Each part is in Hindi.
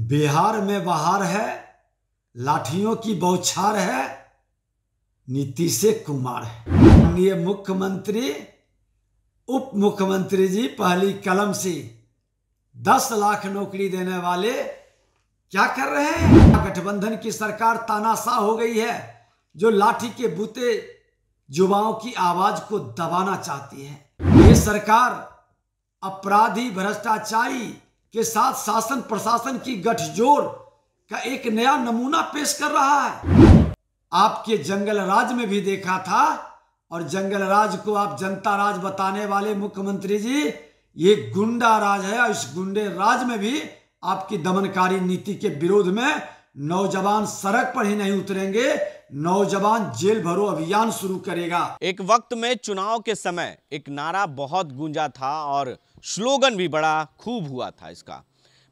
बिहार में बहार है, लाठियों की बौछार है, नीतीश कुमार है। माननीय मुख्यमंत्री उप मुख्यमंत्री जी पहली कलम से 10 लाख नौकरी देने वाले क्या कर रहे हैं? गठबंधन की सरकार तानाशाह हो गई है, जो लाठी के बूते युवाओं की आवाज को दबाना चाहती है। ये सरकार अपराधी भ्रष्टाचारी के साथ शासन प्रशासन की गठजोड़ का एक नया नमूना पेश कर रहा है। आपके जंगल राज में भी देखा था, और जंगल राज को आप जनता राज बताने वाले मुख्यमंत्री जी, ये गुंडा राज है। और इस गुंडे राज में भी आपकी दमनकारी नीति के विरोध में नौजवान सड़क पर ही नहीं उतरेंगे, नौजवान जेल भरो अभियान शुरू करेगा। एक वक्त में चुनाव के समय एक नारा बहुत गूंजा था और स्लोगन भी बड़ा खूब हुआ था इसका,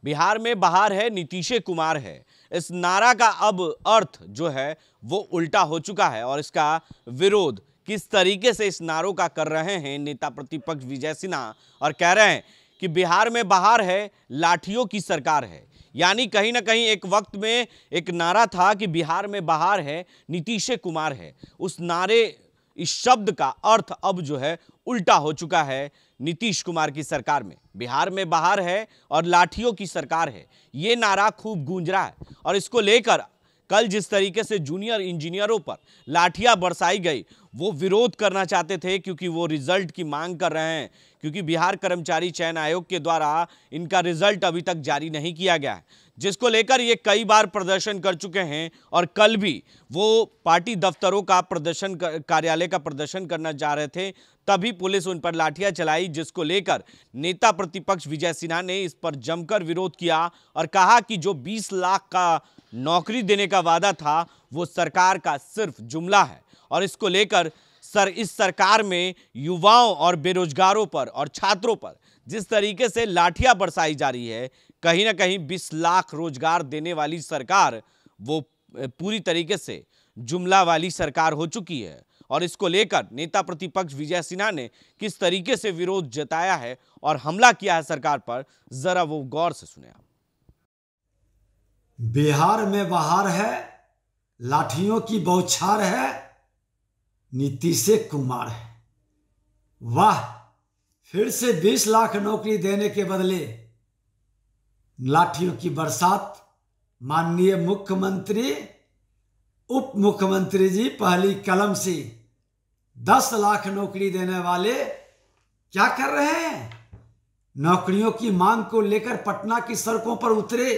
बिहार में बहार है, नीतीश कुमार है। इस नारा का अब अर्थ जो है वो उल्टा हो चुका है, और इसका विरोध किस तरीके से इस नारों का कर रहे हैं नेता प्रतिपक्ष विजय सिन्हा, और कह रहे हैं कि बिहार में बहार है, लाठियों की सरकार है। यानी कहीं ना कहीं एक वक्त में एक नारा था कि बिहार में बहार है, नीतीश कुमार है। उस नारे, इस शब्द का अर्थ अब जो है उल्टा हो चुका है नीतीश कुमार की सरकार में। बिहार में बहार है और लाठियों की सरकार है, ये नारा खूब गूंज रहा है। और इसको लेकर कल जिस तरीके से जूनियर इंजीनियरों पर लाठियां बरसाई गई, वो विरोध करना चाहते थे, क्योंकि वो रिजल्ट की मांग कर रहे हैं, क्योंकि बिहार कर्मचारी चयन आयोग के द्वारा इनका रिजल्ट अभी तक जारी नहीं किया गया है, जिसको लेकर ये कई बार प्रदर्शन कर चुके हैं। और कल भी वो पार्टी दफ्तरों का प्रदर्शन, कार्यालय का प्रदर्शन करना चाह रहे थे, तभी पुलिस उन पर लाठियां चलाई, जिसको लेकर नेता प्रतिपक्ष विजय सिन्हा ने इस पर जमकर विरोध किया और कहा कि जो 20 लाख का नौकरी देने का वादा था वो सरकार का सिर्फ जुमला है। और इसको लेकर इस सरकार में युवाओं और बेरोजगारों पर और छात्रों पर जिस तरीके से लाठियां बरसाई जा रही है, कहीं ना कहीं 20 लाख रोजगार देने वाली सरकार वो पूरी तरीके से जुमला वाली सरकार हो चुकी है। और इसको लेकर नेता प्रतिपक्ष विजय सिन्हा ने किस तरीके से विरोध जताया है और हमला किया है सरकार पर, जरा वो गौर से सुने आप। बिहार में बहार है, लाठियों की बौछार है, नीतीश कुमार है। वाह, फिर से 20 लाख नौकरी देने के बदले लाठियों की बरसात। माननीय मुख्यमंत्री उप मुख्यमंत्री जी पहली कलम से 10 लाख नौकरी देने वाले क्या कर रहे हैं? नौकरियों की मांग को लेकर पटना की सड़कों पर उतरे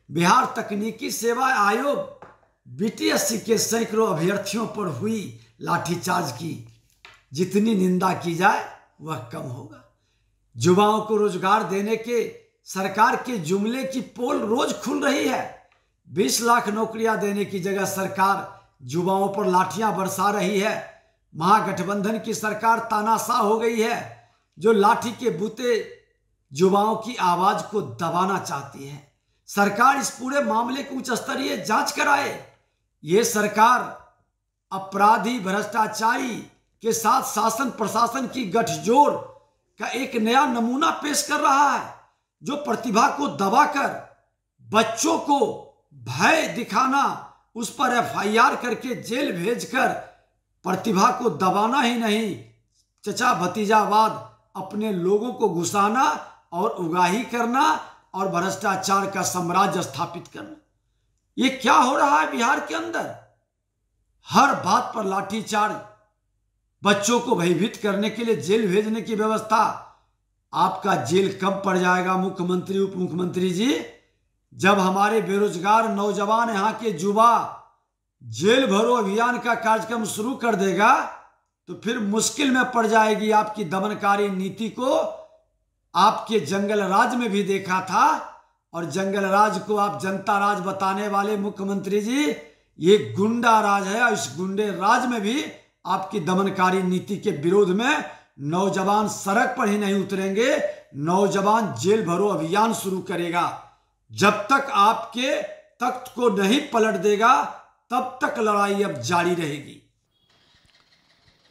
बिहार तकनीकी सेवा आयोग बीटीएससी के सैकड़ों अभ्यर्थियों पर हुई लाठीचार्ज की जितनी निंदा की जाए वह कम होगा। युवाओं को रोजगार देने के सरकार के जुमले की पोल रोज खुल रही है। 20 लाख नौकरियां देने की जगह सरकार युवाओं पर लाठियां बरसा रही है। महागठबंधन की सरकार तानाशाह हो गई है, जो लाठी के बूते युवाओं की आवाज को दबाना चाहती है। सरकार इस पूरे मामले की उच्च स्तरीय जांच कराए। ये सरकार अपराधी भ्रष्टाचारी के साथ शासन प्रशासन की गठजोड़ का एक नया नमूना पेश कर रहा है, जो प्रतिभा को दबाकर बच्चों को भय दिखाना, उस पर एफआईआर करके जेल भेजकर प्रतिभा को दबाना ही नहीं, चचा भतीजावाद अपने लोगों को घुसाना और उगाही करना और भ्रष्टाचार का साम्राज्य स्थापित करना। ये क्या हो रहा है बिहार के अंदर? हर बात पर लाठीचार्ज, बच्चों को भयभीत करने के लिए जेल भेजने की व्यवस्था। आपका जेल कब पड़ जाएगा मुख्यमंत्री उप मुख्यमंत्री जी? जब हमारे बेरोजगार नौजवान, यहाँ के युवा जेल भरो अभियान का कार्यक्रम शुरू कर देगा, तो फिर मुश्किल में पड़ जाएगी आपकी दमनकारी नीति को। आपके जंगल राज में भी देखा था, और जंगल राज को आप जनता राज बताने वाले मुख्यमंत्री जी, ये गुंडा राज है। और इस गुंडे राज में भी आपकी दमनकारी नीति के विरोध में नौजवान सड़क पर ही नहीं उतरेंगे, नौजवान जेल भरो अभियान शुरू करेगा। जब तक आपके तख्त को नहीं पलट देगा, तब तक लड़ाई अब जारी रहेगी।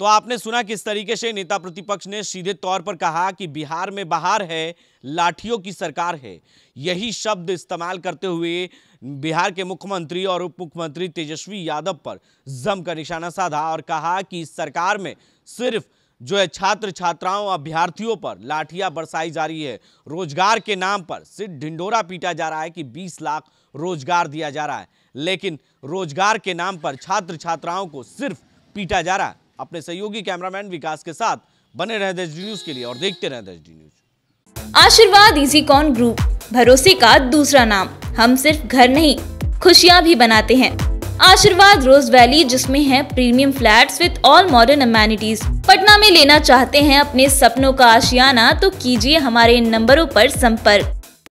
तो आपने सुना किस तरीके से नेता प्रतिपक्ष ने सीधे तौर पर कहा कि बिहार में बहार है, लाठियों की सरकार है। यही शब्द इस्तेमाल करते हुए बिहार के मुख्यमंत्री और उप मुख्यमंत्री तेजस्वी यादव पर जमकर निशाना साधा और कहा कि इस सरकार में सिर्फ जो है छात्र छात्राओं अभ्यर्थियों पर लाठियां बरसाई जा रही है। रोजगार के नाम पर सिर्फ ढिंढोरा पीटा जा रहा है कि 20 लाख रोजगार दिया जा रहा है, लेकिन रोजगार के नाम पर छात्र छात्राओं को सिर्फ पीटा जा रहा है। अपने सहयोगी कैमरामैन विकास के साथ बने रहे देश न्यूज के लिए और देखते रहे देश न्यूज। आशीर्वाद इजीकॉन ग्रुप, भरोसे का दूसरा नाम। हम सिर्फ घर नहीं, खुशियां भी बनाते हैं। आशीर्वाद रोज वैली, जिसमें है premium flats with all modern amenities. Patna में लेना चाहते हैं अपने सपनों का आशियाना, तो कीजिए हमारे इन नंबरों पर संपर्क।